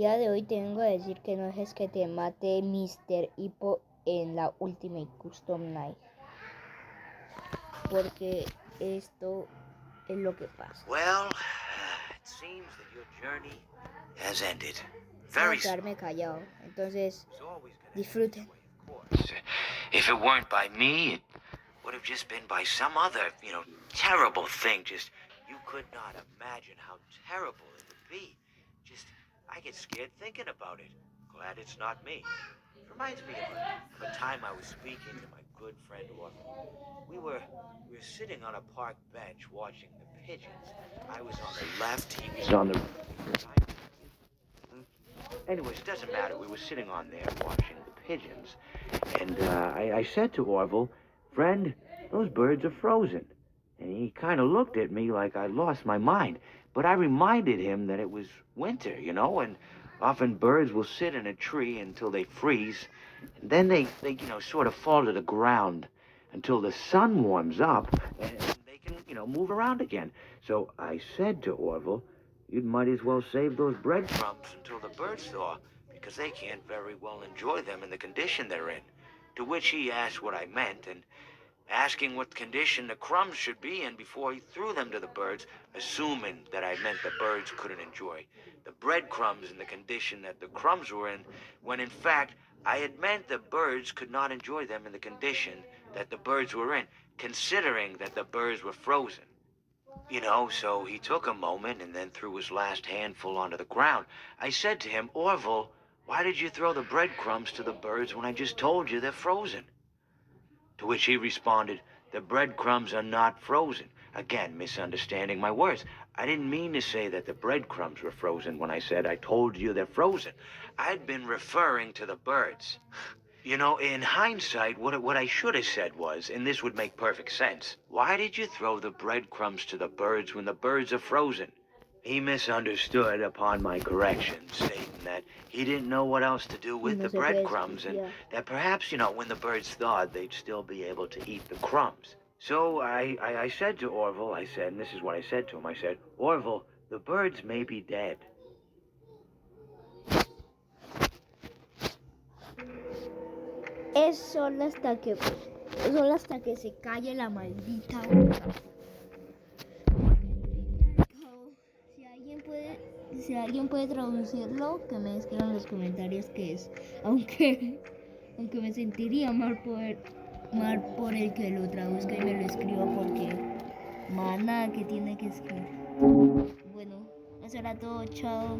día de hoy te vengo a decir que no dejes que te mate ms.hippo en la Ultimate Custom Night, porque esto es lo que pasa. Well, it seems that your journey has ended. Voy a Very soon. quedarme callado, entonces It's always gonna end disfruten. this way, of course. If it weren't by me, it would have just been by some other, terrible thing. Just, you could not imagine how terrible it would be. Just, I get scared thinking about it. Glad it's not me. It reminds me of a time I was speaking to my good friend Orville. We were sitting on a park bench watching the pigeons. I was on the left, he was on the right. Anyways, it doesn't matter. We were sitting on there watching the pigeons. And I said to Orville, "Friend, those birds are frozen." And he kind of looked at me like I lost my mind. But I reminded him that it was winter, and often birds will sit in a tree until they freeze. And then they sort of fall to the ground until the sun warms up and they can, move around again. So I said to Orville, "You might as well save those breadcrumbs until the birds thaw, because they can't very well enjoy them in the condition they're in." To which he asked what I meant, and asking what condition the crumbs should be in before he threw them to the birds, assuming that I meant the birds couldn't enjoy the breadcrumbs in the condition that the crumbs were in, when in fact I had meant the birds could not enjoy them in the condition that the birds were in, considering that the birds were frozen. So he took a moment and then threw his last handful onto the ground. I said to him, "Orville, why did you throw the breadcrumbs to the birds when I just told you they're frozen?" To which he responded, "The breadcrumbs are not frozen." Again, misunderstanding my words. I didn't mean to say that the breadcrumbs were frozen when I said I told you they're frozen. I'd been referring to the birds. In hindsight, what I should have said was, and this would make perfect sense, "Why did you throw the breadcrumbs to the birds when the birds are frozen?" He misunderstood upon my correction, stating that he didn't know what else to do with No the se puede breadcrumbs, and desconfiar. that perhaps, when the birds thawed, they'd still be able to eat the crumbs. So I said to Orville, and this is what I said to him, I said, "Orville, the birds may be dead." Es solo hasta que se calle la maldita boca. Si alguien puede traducirlo, que me escriban en los comentarios qué es. Aunque me sentiría mal por el que lo traduzca y me lo escriba, porque más nada que tiene que escribir. Bueno, eso era todo, chao.